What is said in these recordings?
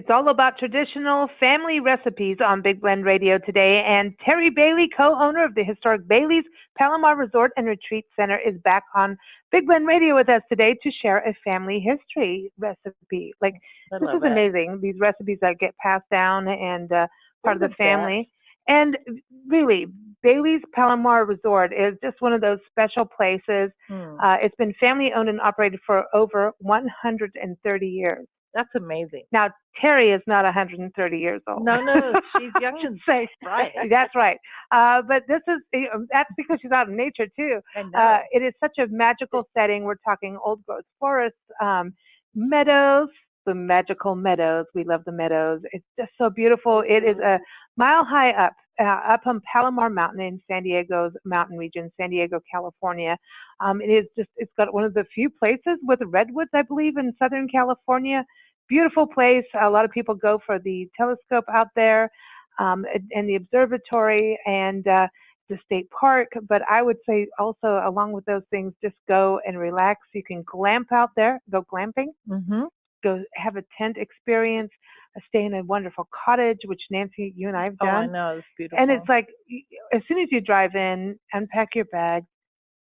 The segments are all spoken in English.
It's all about traditional family recipes on Big Blend Radio today. And Terri Bailey, co-owner of the historic Bailey's Palomar Resort and Retreat Center, is back on Big Blend Radio with us today to share a family history recipe. Like, this is amazing, these recipes that get passed down and part of the family. And really, Bailey's Palomar Resort is just one of those special places. It's been family owned and operated for over 130 years. That's amazing. Now, Terri is not 130 years old. No, she's young and safe, right? That's right. But this is, that's because she's out in nature, too. I know. It is such a magical setting. We're talking old growth forests, meadows, the magical meadows. We love the meadows. It's just so beautiful. It is a mile high up on Palomar Mountain in San Diego's mountain region, San Diego, California. It's got one of the few places with redwoods, I believe, in Southern California. Beautiful place. A lot of people go for the telescope out there, and the observatory and the state park. But I would say also, along with those things, just go and relax. You can glamp out there, go glamping. Go have a tent experience, stay in a wonderful cottage, which Nancy, you and I have done. Oh, I know, it's beautiful. And it's like, as soon as you drive in, unpack your bag,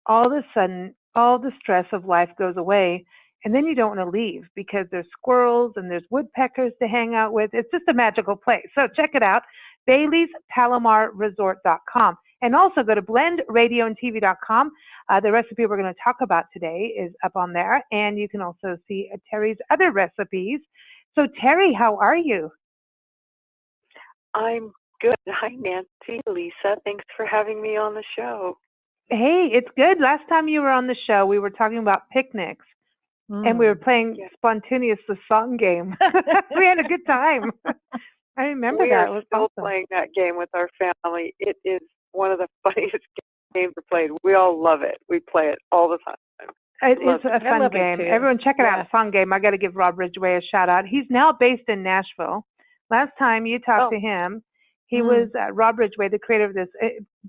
all of a sudden, all the stress of life goes away, and then you don't want to leave because there's squirrels and there's woodpeckers to hang out with. It's just a magical place. So check it out, Bailey'sPalomarResort.com. And also go to blendradioandtv.com. The recipe we're going to talk about today is up on there. And you can also see Terri's other recipes. So Terri, how are you? I'm good. Hi, Nancy, Lisa. Thanks for having me on the show. Hey, it's good. Last time you were on the show, we were talking about picnics. And we were playing Spontaneous, the song game. We had a good time. I remember that. We are still playing that game with our family. It is one of the funniest games we played. We all love it. We play it all the time. It's a fun game. Everyone check it out, Song Game. I got to give Rob Ridgway a shout out. He's now based in Nashville. Last time you talked to him, he was Rob Ridgway, the creator of this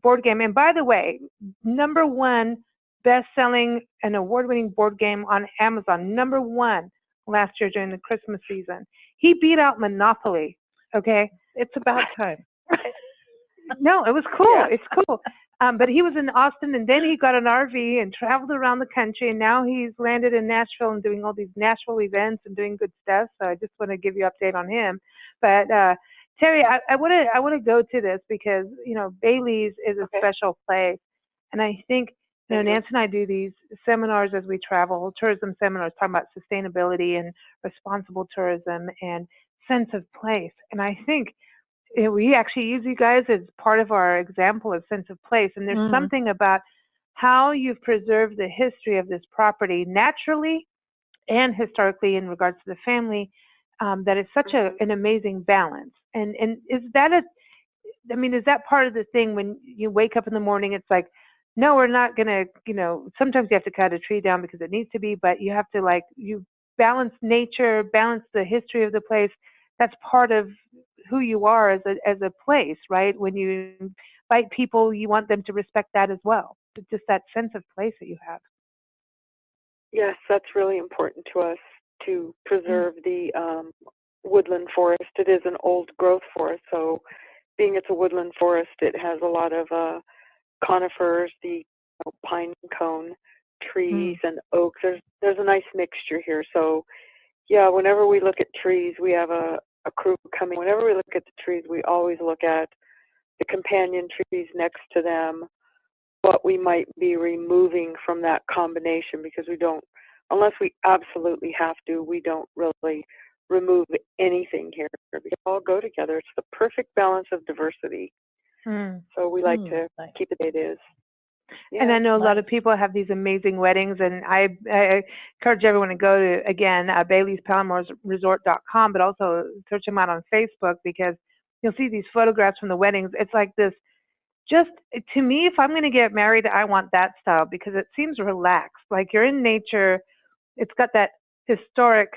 board game. And by the way, #1 best-selling and award-winning board game on Amazon, #1 last year during the Christmas season. He beat out Monopoly. Okay, it's about time. No, it was cool. Yeah. It's cool. But he was in Austin, and then he got an RV and traveled around the country, and now he's landed in Nashville and doing all these Nashville events and doing good stuff. So I just want to give you an update on him. But Terri, I want to go to this because Bailey's is a special place, and I think Nancy and I do these seminars as we travel, tourism seminars, talking about sustainability and responsible tourism and sense of place. And I think we actually use you guys as part of our example of sense of place. And there's something about how you've preserved the history of this property naturally and historically in regards to the family, that is such an amazing balance. And is that is that part of the thing when you wake up in the morning, it's like, no, we're not going to, sometimes you have to cut a tree down because it needs to be, but you have to you balance nature, balance the history of the place. That's part of who you are as a place, right? When you invite people, you want them to respect that as well. It's just that sense of place that you have. Yes, that's really important to us to preserve the woodland forest. It is an old growth forest, so being it's a woodland forest, it has a lot of conifers, the pine cone trees and oaks. There's a nice mixture here. So yeah, whenever we look at trees, we have a crew coming. Whenever we look at the trees, we always look at the companion trees next to them, what we might be removing from that combination, because we don't, unless we absolutely have to, we don't really remove anything here. They all go together. It's the perfect balance of diversity. So we like to keep it as it is. Yeah, and I know a lot of people have these amazing weddings, and I encourage everyone to go to, again, Bailey'sPalomarResort.com, but also search them out on Facebook, because you'll see these photographs from the weddings. It's like this, just to me, if I'm going to get married, I want that style because it seems relaxed. Like you're in nature. It's got that historic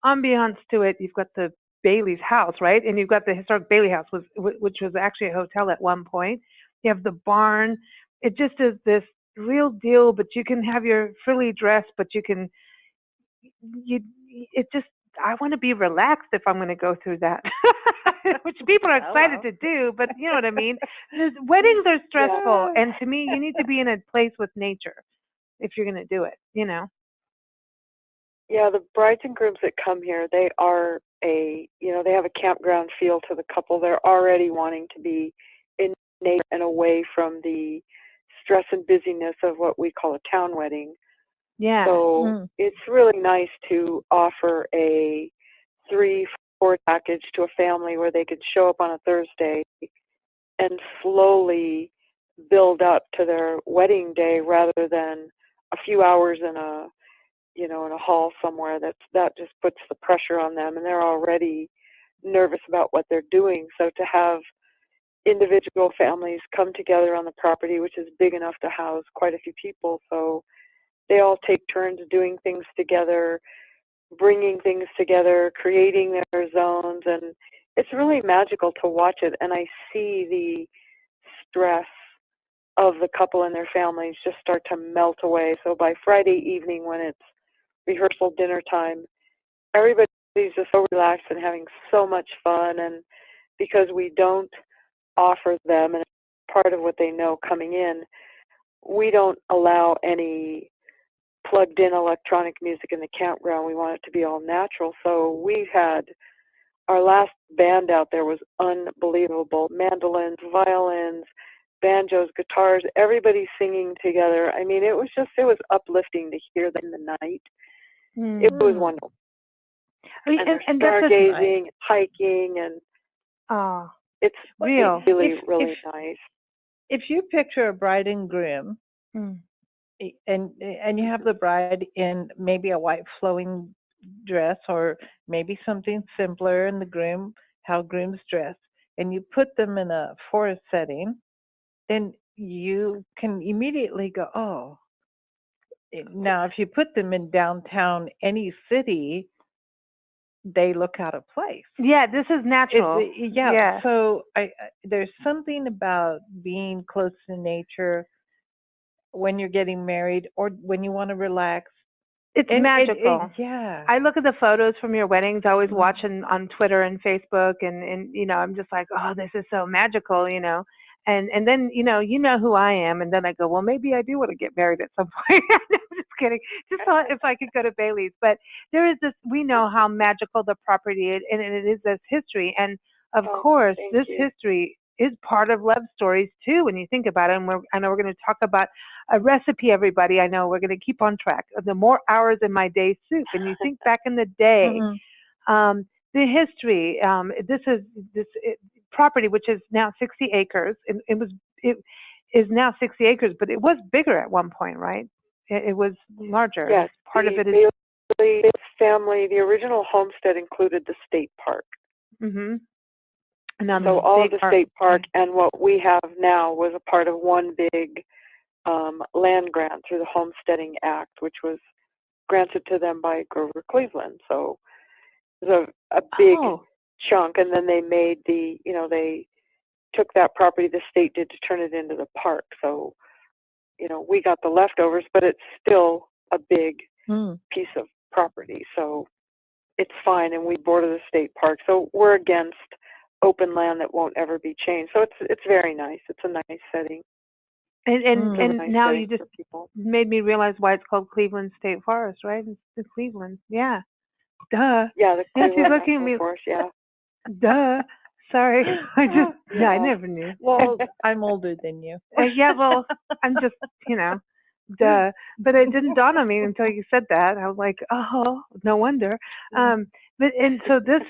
ambiance to it. You've got the Bailey's house, right? And you've got the historic Bailey house, which was actually a hotel at one point. You have the barn. It just is this real deal, but you can have your frilly dress, but you can, it just, I want to be relaxed if I'm going to go through that, which people are excited to do, but you know what I mean? Weddings are stressful, and to me, you need to be in a place with nature if you're going to do it, you know? Yeah, the brides and grooms that come here, they are they have a campground feel to the couple. They're already wanting to be in nature and away from the stress and busyness of what we call a town wedding. Yeah. So it's really nice to offer a 3-4 package to a family where they could show up on a Thursday and slowly build up to their wedding day rather than a few hours in a in a hall somewhere. That just puts the pressure on them, and they're already nervous about what they're doing. So to have individual families come together on the property, which is big enough to house quite a few people, so they all take turns doing things together, bringing things together, creating their zones, and it's really magical to watch it. And I see the stress of the couple and their families just start to melt away. So by Friday evening, when it's rehearsal dinner time, everybody's just so relaxed and having so much fun. And because we don't offer them, and it's part of what they know coming in, we don't allow any plugged in electronic music in the campground. We want it to be all natural. So we had our last band out there was unbelievable. Mandolins, violins, banjos, guitars, everybody singing together. I mean, it was uplifting to hear them in the night. It was wonderful. And stargazing, nice. Hiking, and it's really nice. If you picture a bride and groom, and you have the bride in maybe a white flowing dress or maybe something simpler, and the groom, how grooms dress, and you put them in a forest setting, then you can immediately go, oh. Now, if you put them in downtown any city, they look out of place. Yeah, this is natural. Yeah. So there's something about being close to nature when you're getting married or when you want to relax. It's magical. Yeah. I look at the photos from your weddings. I always watch on Twitter and Facebook, and I'm just like, oh, this is so magical, And then you know who I am, and then I go, well, maybe I do want to get married at some point. I'm just kidding. Just thought if I could go to Bailey's, but there is this. We know how magical the property is, and it is this history, and of course, this history is part of love stories too. When you think about it, and I know we're going to talk about a recipe. Everybody, I know we're going to keep on track. The more hours in my day soup, and you think back in the day. The history. This property, which is now 60 acres. It is now 60 acres, but it was bigger at one point, right? It was larger. Yes. Part of it is the family. The original homestead included the state park. Mm-hmm. So all of the state park and what we have now was a part of one big land grant through the Homesteading Act, which was granted to them by Grover Cleveland. So it was a big chunk, and then they made they took that property the state did to turn it into the park. So, we got the leftovers, but it's still a big piece of property. So it's fine, and we border the state park. So we're against open land that won't ever be changed. So it's very nice. It's a nice setting. And nice now you just made me realize why it's called Cleveland State Forest, right? It's the Cleveland. Yeah. Duh. Yeah, the Cleveland looking at me. Forest, yeah. Duh. Sorry. I never knew. Well, I'm older than you. Yeah, well, I'm just, duh. But it didn't dawn on me until you said that. I was like, oh, no wonder. So this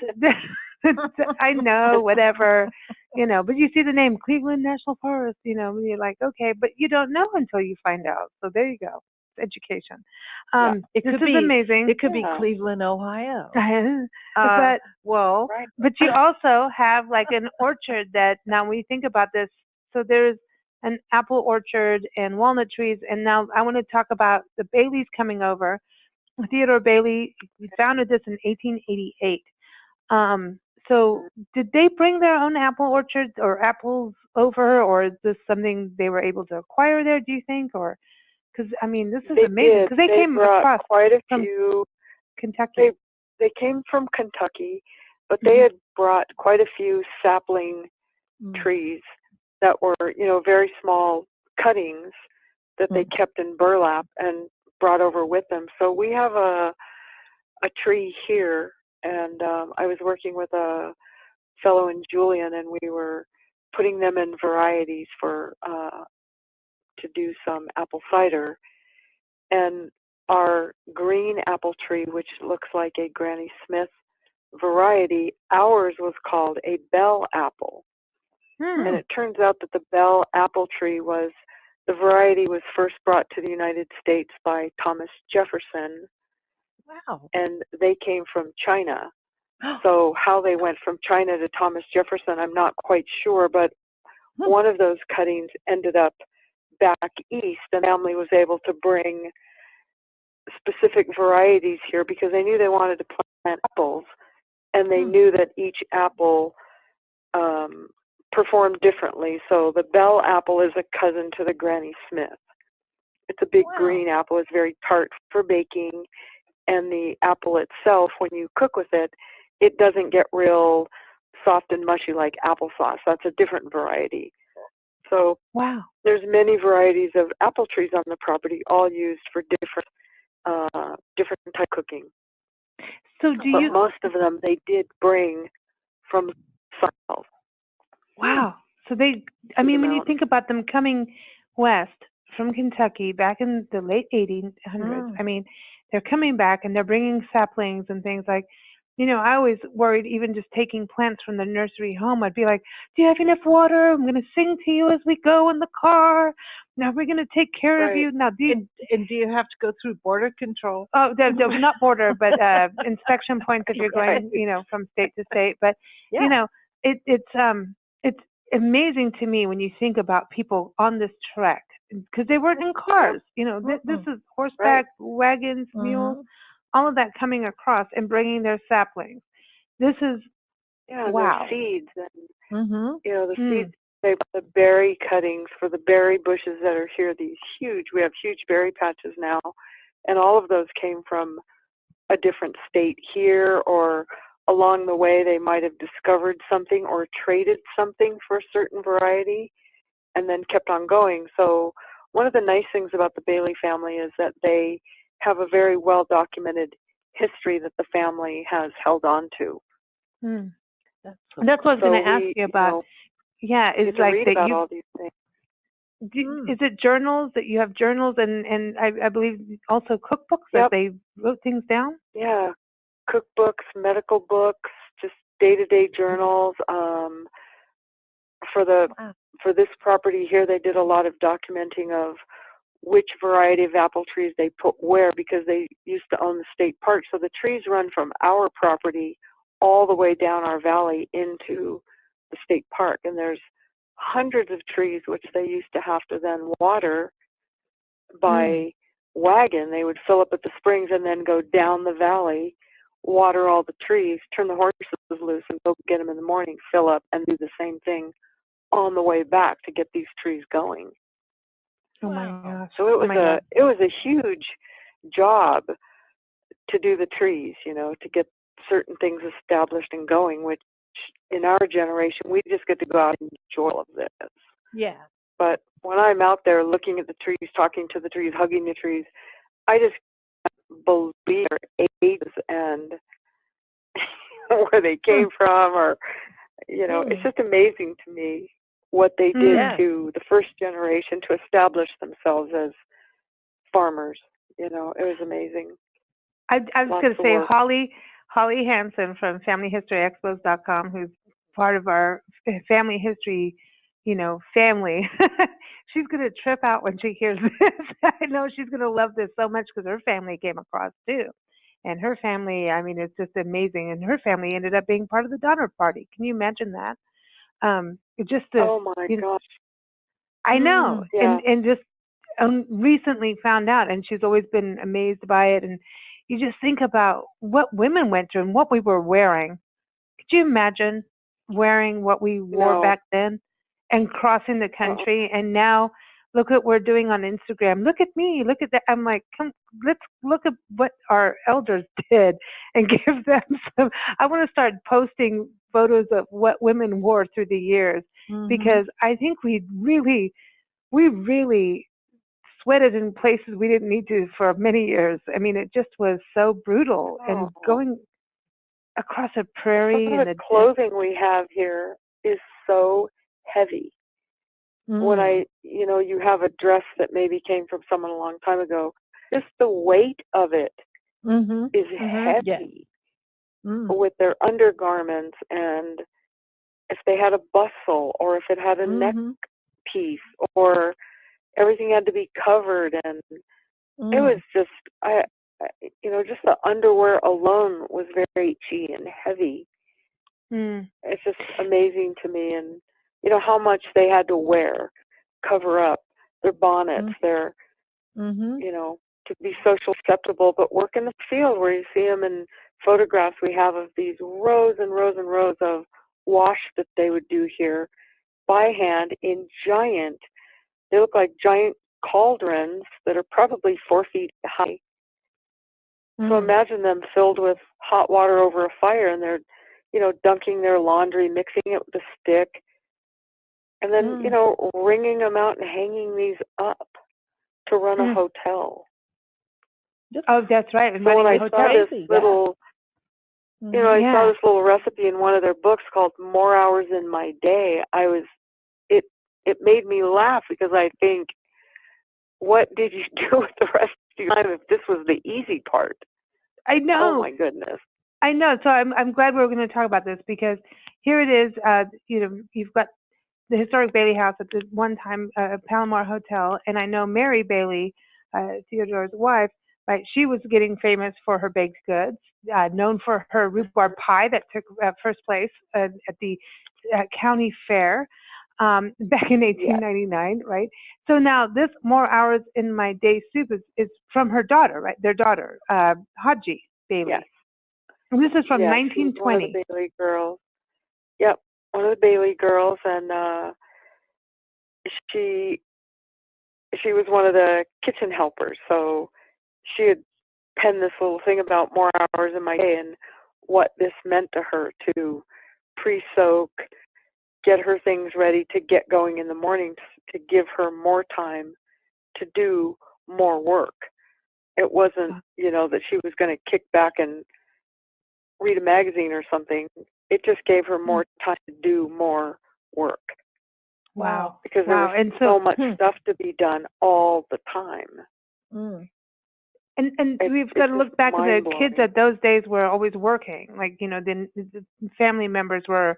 I know, whatever, but you see the name Cleveland National Forest, and you're like, okay, but you don't know until you find out. So there you go. It's education. It could be amazing. It could be Cleveland, Ohio. But you also have like an orchard that now when you think about this, so there's an apple orchard and walnut trees. And now I want to talk about the Baileys coming over. Theodore Bailey founded this in 1888. So did they bring their own apple orchards or apples over, or is this something they were able to acquire there, do you think? Or because, this is amazing. Because they came across quite a from few, Kentucky. they came from Kentucky, but they had brought quite a few sapling trees that were, very small cuttings that they kept in burlap and brought over with them. So we have a tree here, and I was working with a fellow in Julian, and we were putting them in varieties for to do some apple cider. And our green apple tree, which looks like a Granny Smith variety, ours was called a bell apple. And it turns out that the bell apple tree the variety was first brought to the United States by Thomas Jefferson. Wow. And they came from China. So how they went from China to Thomas Jefferson, I'm not quite sure, but one of those cuttings ended up back east, and the family was able to bring specific varieties here because they knew they wanted to plant apples, and they knew that each apple performed differently. So the bell apple is a cousin to the Granny Smith. It's a big green apple. It's very tart for baking, and the apple itself, when you cook with it, it doesn't get real soft and mushy like applesauce. That's a different variety. So there's many varieties of apple trees on the property, all used for different type cooking. So but most of them they did bring from south. Wow. So when you think about them coming west from Kentucky back in the late 1800s, I mean, they're coming back and they're bringing saplings and things like, I always worried even just taking plants from the nursery home. I'd be like, do you have enough water? I'm going to sing to you as we go in the car. Now we're going to take care of you. Now, do you have to go through border control? Oh, not border, but inspection points if you're going, from state to state. But, it's amazing to me when you think about people on this trek because they weren't in cars. This is horseback, wagons, mules. All of that coming across and bringing their saplings. This is their seeds and the seeds. The berry cuttings for the berry bushes that are here. We have huge berry patches now, and all of those came from a different state here, or along the way they might have discovered something or traded something for a certain variety, and then kept on going. So one of the nice things about the Bailey family is that they have a very well-documented history that the family has held on to. That's what I was going to ask you about. It's like read about all these things. Is it journals that you have journals and I believe also cookbooks that they wrote things down? Yeah, cookbooks, medical books, just day-to-day journals. For this property here, they did a lot of documenting of which variety of apple trees they put where, because they used to own the state park. So the trees run from our property all the way down our valley into the state park. And there's hundreds of trees which they used to have to then water by wagon. They would fill up at the springs and then go down the valley, water all the trees, turn the horses loose and go get them in the morning, fill up, and do the same thing on the way back to get these trees going. Oh my gosh. So it was a huge job to do the trees, to get certain things established and going, which in our generation, we just get to go out and enjoy all of this. Yeah. But when I'm out there looking at the trees, talking to the trees, hugging the trees, I just can't believe their ages and where they came from, or, it's just amazing to me what they did to the first generation to establish themselves as farmers. It was amazing. I was going to say Holly Hansen from FamilyHistoryExpos.com, who's part of our family history, family. She's going to trip out when she hears this. I know she's going to love this so much because her family came across too. And her family, it's just amazing. And her family ended up being part of the Donner Party. Can you imagine that? Oh my gosh. I know. And just recently found out, and she's always been amazed by it. And you just think about what women went through and what we were wearing. Could you imagine wearing what we wore back then and crossing the country? And now look at what we're doing on Instagram. Look at me. Look at that. I'm like, come, let's look at what our elders did and give them some. I want to start posting photos of what women wore through the years because I think we really sweated in places we didn't need to for many years. I mean, it just was so brutal. And going across a prairie some of the clothing we have here is so heavy. When you have a dress that maybe came from someone a long time ago, just the weight of it is heavy with their undergarments, and if they had a bustle or if it had a neck piece or everything had to be covered, and it was just, just the underwear alone was very itchy and heavy. It's just amazing to me, and how much they had to wear, cover up their bonnets, their, to be social acceptable, but work in the field where you see them in photographs we have of these rows and rows and rows of wash that they would do here by hand in they look like giant cauldrons that are probably 4 feet high. So imagine them filled with hot water over a fire, and they're, dunking their laundry, mixing it with a stick, and then, wringing them out and hanging these up to run a hotel. Oh, that's right. And so when I saw this little, I saw this little recipe in one of their books called "More Hours in My Day," it made me laugh because I think, what did you do with the rest of your time if this was the easy part? I know. Oh my goodness. I know. So I'm glad we're going to talk about this because here it is. You've got the historic Bailey House at the one time Palomar Hotel, and I know Mary Bailey, Theodore's wife. Right, she was getting famous for her baked goods, known for her rhubarb pie that took first place at the county fair back in 1899. Right. So now this "More Hours in My Day" soup is from her daughter, right? Their daughter, Haji Bailey. Yes. And this is from 1920. She's one of the Bailey girls. Yep, one of the Bailey girls, and she was one of the kitchen helpers. So she had penned this little thing about more hours in my day and what this meant to her to pre-soak, get her things ready to get going in the morning, to give her more time to do more work. It wasn't, that she was going to kick back and read a magazine or something. It just gave her more time to do more work. Wow. Because there was so much stuff to be done all the time. And we've got to look back at the kids at those days were always working. Like, the family members were,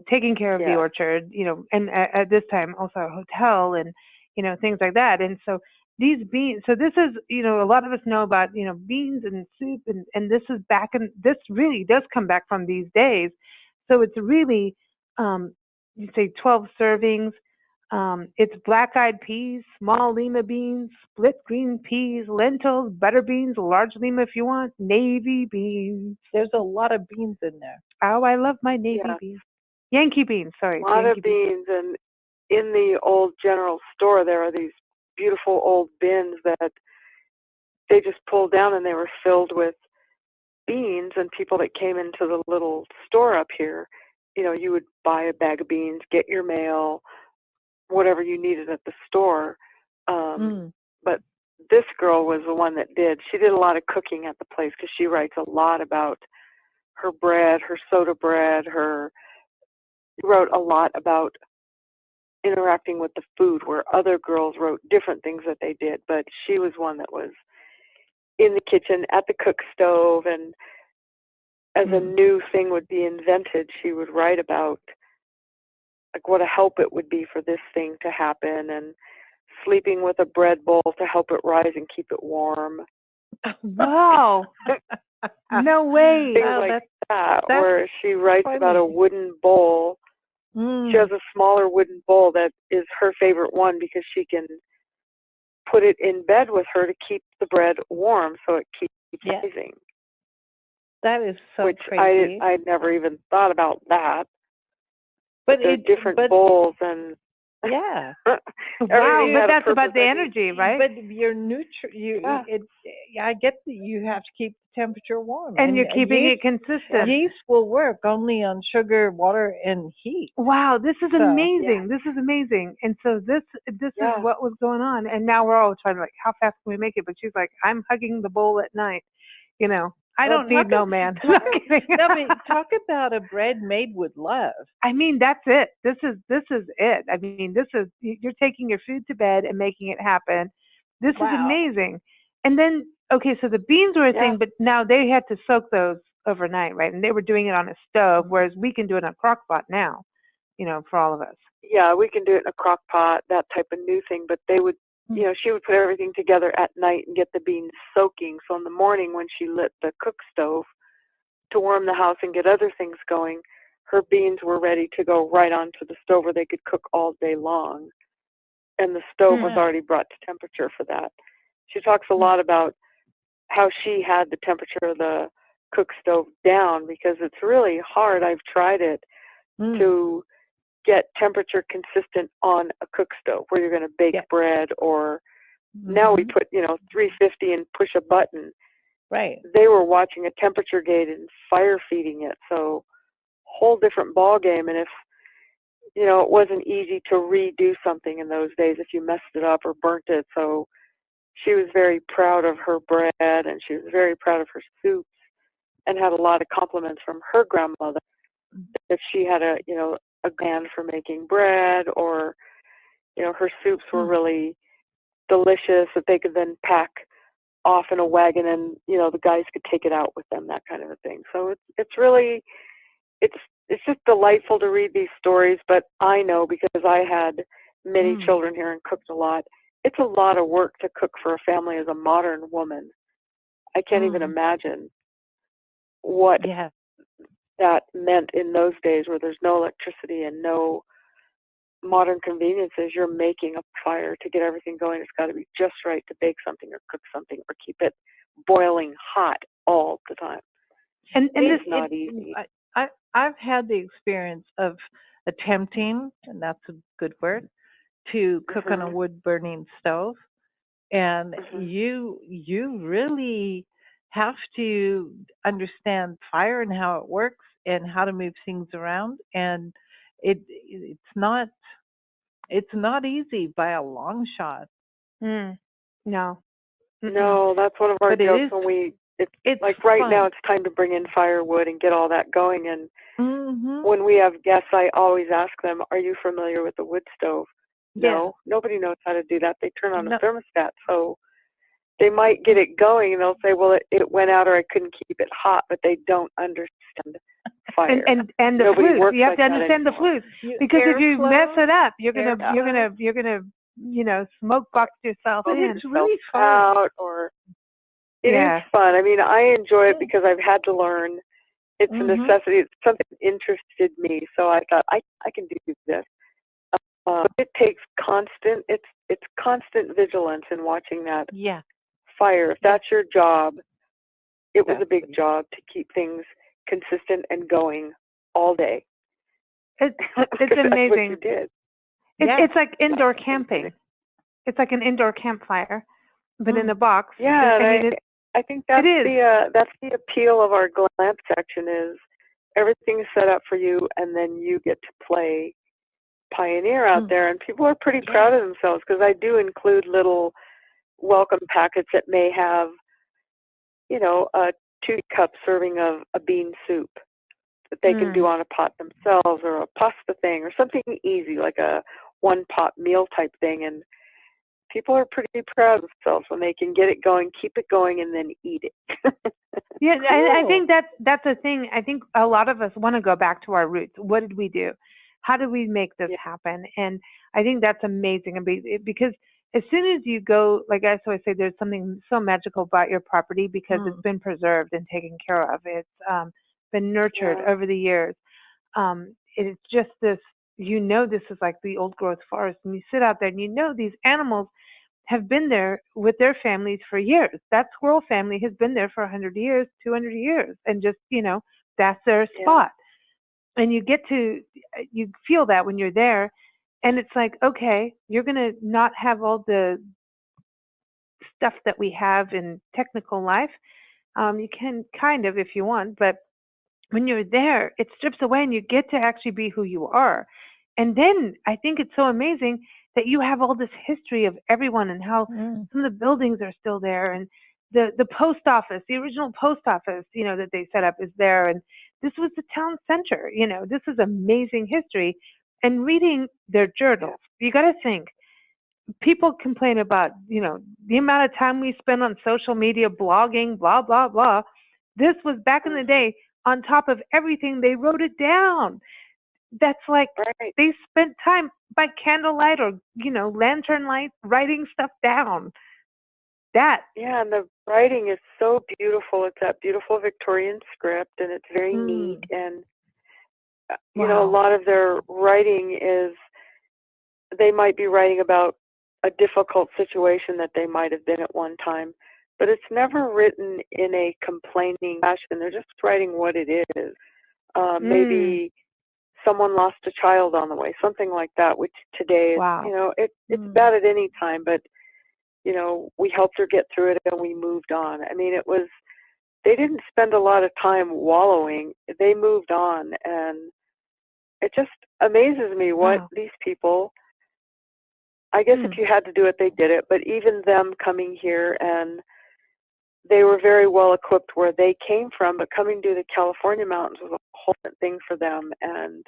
taking care of the orchard, and at this time also a hotel and, things like that. And so these beans, so this is, a lot of us know about, beans and soup, and this is this really does come back from these days. So it's really, you say 12 servings. It's black-eyed peas, small lima beans, split green peas, lentils, butter beans, large lima if you want, navy beans. There's a lot of beans in there. Oh, I love my navy beans. Yankee beans, sorry. A lot of beans. And in the old general store, there are these beautiful old bins that they just pulled down, and they were filled with beans. And people that came into the little store up here, you would buy a bag of beans, get your mail, whatever you needed at the store. But this girl was the one that did. She did a lot of cooking at the place because she writes a lot about her bread, her soda bread, she wrote a lot about interacting with the food, where other girls wrote different things that they did, but she was one that was in the kitchen at the cook stove, and as a new thing would be invented, she would write about like what a help it would be for this thing to happen, and sleeping with a bread bowl to help it rise and keep it warm. Wow. No way. Things like that, where she writes about a wooden bowl. She has a smaller wooden bowl that is her favorite one because she can put it in bed with her to keep the bread warm so it keeps rising. That is so which crazy. I never even thought about that. But they're different bowls, and Yeah. Wow, but that's about the energy, right? But your I get that you have to keep the temperature warm. And you're keeping it consistent. Yeast will work only on sugar, water, and heat. Wow, this is amazing. This is amazing. And so this is what was going on. And now we're all trying to how fast can we make it? But she's like, I'm hugging the bowl at night. I don't need no man. No, but talk about a bread made with love. I mean, that's it. This is it. I mean, you're taking your food to bed and making it happen. This is amazing. And then, okay, so the beans were a thing, but now they had to soak those overnight, right? And they were doing it on a stove, whereas we can do it on a crock pot now, for all of us. Yeah, we can do it in a crock pot, that type of new thing, but they would, she would put everything together at night and get the beans soaking. So in the morning when she lit the cook stove to warm the house and get other things going, her beans were ready to go right onto the stove where they could cook all day long. And the stove was already brought to temperature for that. She talks a lot about how she had the temperature of the cook stove down because it's really hard. I've tried it to get temperature consistent on a cook stove where you're going to bake bread or now we put 350 and push a button. Right. They were watching a temperature gauge and fire feeding it, so whole different ball game. And if it wasn't easy to redo something in those days if you messed it up or burnt it. So she was very proud of her bread and she was very proud of her soups and had a lot of compliments from her grandmother if she had a hand for making bread or her soups were really delicious that they could then pack off in a wagon and the guys could take it out with them, that kind of a thing. So it's really it's just delightful to read these stories, but I know because I had many children here and cooked a lot, it's a lot of work to cook for a family as a modern woman. I can't even imagine what that meant in those days where there's no electricity and no modern conveniences. You're making a fire to get everything going. It's got to be just right to bake something or cook something or keep it boiling hot all the time. And it's not easy. I've had the experience of attempting, and that's a good word, to cook on a wood burning stove. And you really have to understand fire and how it works and how to move things around. And it's not easy by a long shot. No. No, that's one of our jokes when it's like right fun. now it's time to bring in firewood and get all that going. And when we have guests, I always ask them, are you familiar with the wood stove? No, nobody knows how to do that. They turn on a thermostat. So they might get it going and they'll say, well, it went out or I couldn't keep it hot, but they don't understand fire. And the flue. You have to understand the flue. Because if you mess it up, you're gonna smoke box yourself in. It's really fun. It is fun. I mean, I enjoy it because I've had to learn. It's a necessity. It's something that interested me. So I thought I can do this. It takes constant. It's constant vigilance in watching that fire. If that's your job, it was a big job to keep things consistent and going all day. It's amazing. That's what you did. It's like indoor camping. It's like an indoor campfire, but in a box. Yeah, I think that's the appeal of our glamp section is everything is set up for you, and then you get to play pioneer out there, and people are pretty proud of themselves because I do include little welcome packets that may have, a 2-cup serving of a bean soup that they can do on a pot themselves, or a pasta thing, or something easy like a 1-pot meal type thing. And people are pretty proud of themselves when they can get it going, keep it going, and then eat it. Yeah, I think that's a thing. I think a lot of us want to go back to our roots. What did we do? How did we make this happen? And I think that's amazing because as soon as you go, like I always say, there's something so magical about your property because it's been preserved and taken care of. It's been nurtured over the years. It's just this, this is like the old growth forest, and you sit out there and these animals have been there with their families for years. That squirrel family has been there for 100 years, 200 years, and just, that's their spot. And you feel that when you're there. And it's like, okay, you're going to not have all the stuff that we have in technical life. You can kind of if you want, but when you're there, it strips away and you get to actually be who you are. And then I think it's so amazing that you have all this history of everyone and how some of the buildings are still there, and the post office, the original post office, that they set up is there, and this was the town center. This is amazing history. And reading their journals, you got to think. People complain about, the amount of time we spend on social media, blogging, blah, blah, blah. This was back in the day, on top of everything, they wrote it down. That's like they spent time by candlelight or, lantern light writing stuff down. Yeah, and the writing is so beautiful. It's that beautiful Victorian script, and it's very neat. And, a lot of their writing is, they might be writing about a difficult situation that they might have been at one time, but it's never written in a complaining fashion. They're just writing what it is. Maybe someone lost a child on the way, something like that, which today is, it's bad at any time, but, we helped her get through it and we moved on. I mean, they didn't spend a lot of time wallowing. They moved on, and it just amazes me what these people, I guess if you had to do it, they did it. But even them coming here, and they were very well equipped where they came from, but coming to the California mountains was a whole different thing for them. And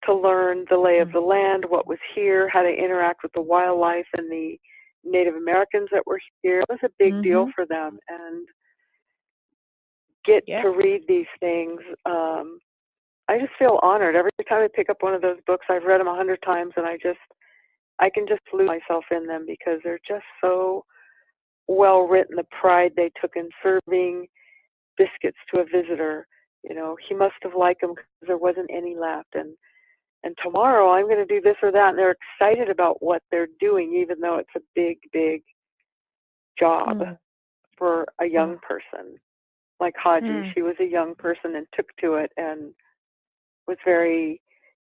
to learn the lay of the land, what was here, how to interact with the wildlife and the Native Americans that were here, it was a big deal for them. And get to read these things. I just feel honored every time I pick up one of those books. I've read them 100 times, and I can just lose myself in them because they're just so well written. The pride they took in serving biscuits to a visitor, he must have liked them because there wasn't any left. And tomorrow I'm going to do this or that, and they're excited about what they're doing, even though it's a big, big job for a young person. Like Haji, she was a young person and took to it and was very,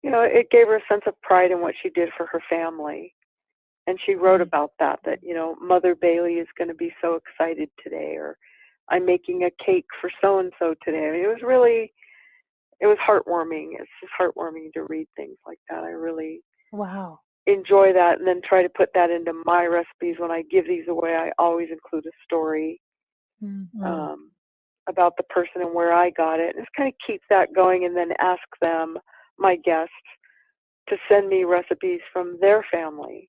it gave her a sense of pride in what she did for her family. And she wrote about that, Mother Bailey is going to be so excited today, or I'm making a cake for so-and-so today. I mean, it was heartwarming. It's just heartwarming to read things like that. I really enjoy that, and then try to put that into my recipes. When I give these away, I always include a story about the person and where I got it. And just kind of keep that going, and then ask them, my guests, to send me recipes from their family.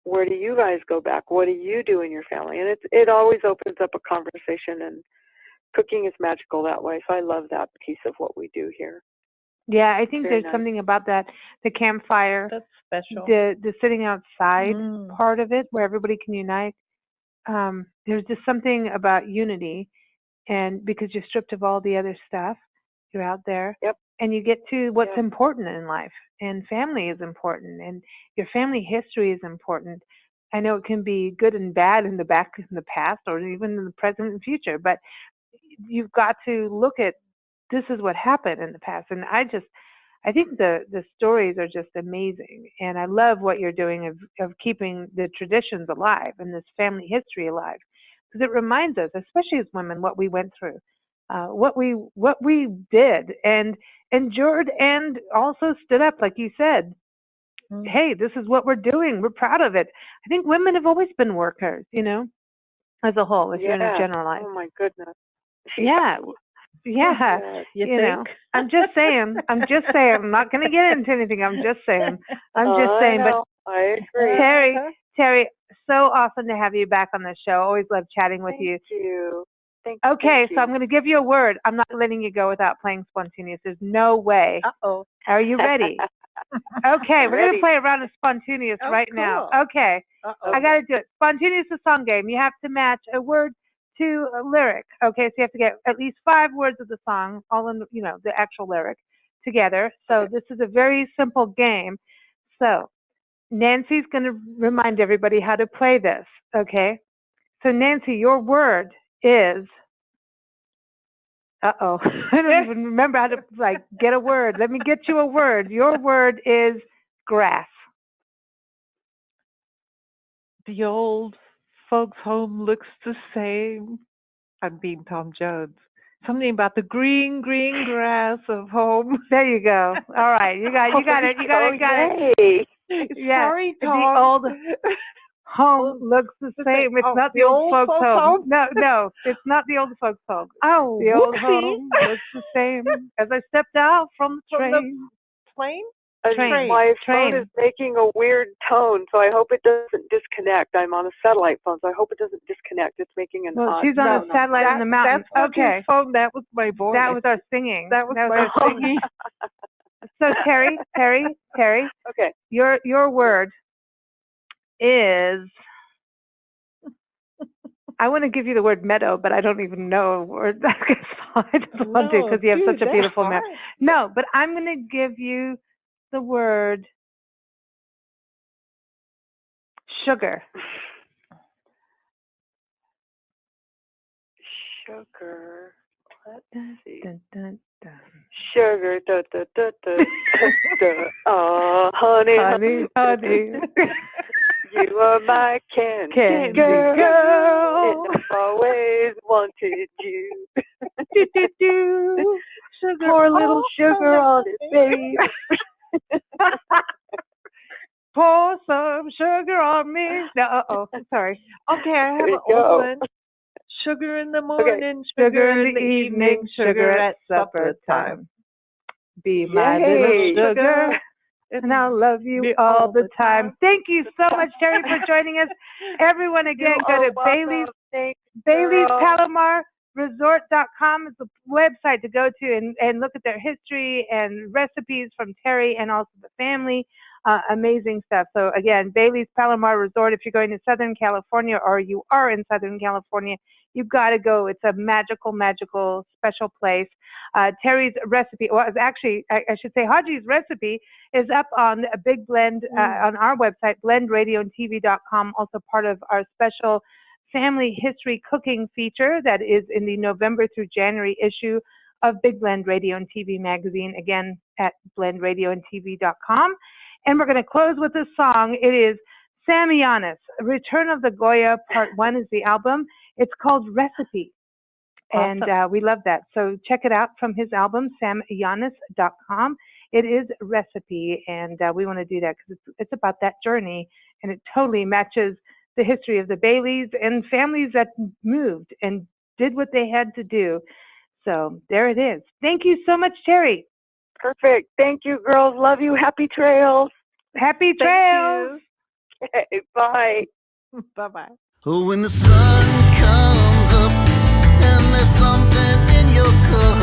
Where do you guys go back? What do you do in your family? And it always opens up a conversation, and cooking is magical that way. So I love that piece of what we do here. Yeah, I think there's something about that, the campfire. That's special. The sitting outside part of it where everybody can unite. There's just something about unity, and because you're stripped of all the other stuff, you're out there. Yep. And you get to what's important in life, and family is important, and your family history is important. I know it can be good and bad in the past, or even in the present and future, but you've got to look at, this is what happened in the past. And I think the stories are just amazing, and I love what you're doing of keeping the traditions alive and this family history alive, because it reminds us, especially as women, what we went through. What we did and endured, and also stood up, like you said. Hey, this is what we're doing. We're proud of it. I think women have always been workers, as a whole, if you're in a general life. Oh my goodness. Yeah. You think? I'm just saying. I'm not going to get into anything. I'm just saying. But I agree. Terri, so awesome to have you back on the show. Always love chatting with you. Thank you. Okay, so I'm going to give you a word. I'm not letting you go without playing Spontaneous. There's no way. Uh-oh. Are you ready? Okay, we're going to play a round of Spontaneous right now. Okay. I got to do it. Spontaneous is a song game. You have to match a word to a lyric. Okay, so you have to get at least 5 words of the song, all in, the actual lyric together. So this is a very simple game. So Nancy's going to remind everybody how to play this. Okay. So Nancy, your word is Uh-oh. I don't even remember how to, get a word. Let me get you a word. Your word is grass. The old folks' home looks the same. I'm being Tom Jones. Something about the green, green grass of home. There you go. All right. You got it. You got it. Yeah. Sorry, Tom. The old home looks the same. It's not the old folks' home. No, it's not the old folks' home. Oh, the old home looks the same as I stepped out from the train. Plane? My phone is making a weird tone, so I hope it doesn't disconnect. I'm on a satellite phone, so I hope it doesn't disconnect. It's making an odd. She's on a satellite in the mountains. That's your phone. That was my voice. That was our singing. That was my singing. So Terri. Okay. Your word is. I want to give you the word meadow, but I don't even know a word. I don't want to because you have such a beautiful map. No, but I'm going to give you the word sugar. Sugar. Let's see. Dun, dun, dun. Sugar. Da, da, da, da, da, da. Honey. You are my candy girl. And I've always wanted you. Sugar. Pour a little sugar on it, baby. Pour some sugar on me. No, sorry. Okay, I have an old one. Sugar in the morning, sugar in the evening, sugar at supper time. Be my little sugar, and I'll love you all the time. Thank you so much, Terri, for joining us. Everyone, again, go to Bailey's Palomar Resort.com is the website to go to and look at their history and recipes from Terri and also the family. Amazing stuff. So again, Bailey's Palomar Resort, if you're going to Southern California or you are in Southern California, you've got to go. It's a magical, magical, special place. Terri's recipe, well, actually, I should say Haji's recipe is up on a Big Blend on our website, blendradioandtv.com, also part of our special family history cooking feature that is in the November through January issue of Big Blend Radio and TV magazine, again at blendradioandtv.com. And we're going to close with a song. It is Sam Yanis, Return of the Goya, Part 1 is the album. It's called Recipe. Awesome. And we love that. So check it out from his album, samyanis.com. It is Recipe, and we want to do that because it's about that journey, and it totally matches the history of the Baileys and families that moved and did what they had to do. So there it is. Thank you so much, Terri. Perfect. Thank you, girls. Love you. Happy trails. Happy trails. Okay, bye. Bye-bye. Oh, when the sun comes up and there's something in your cup.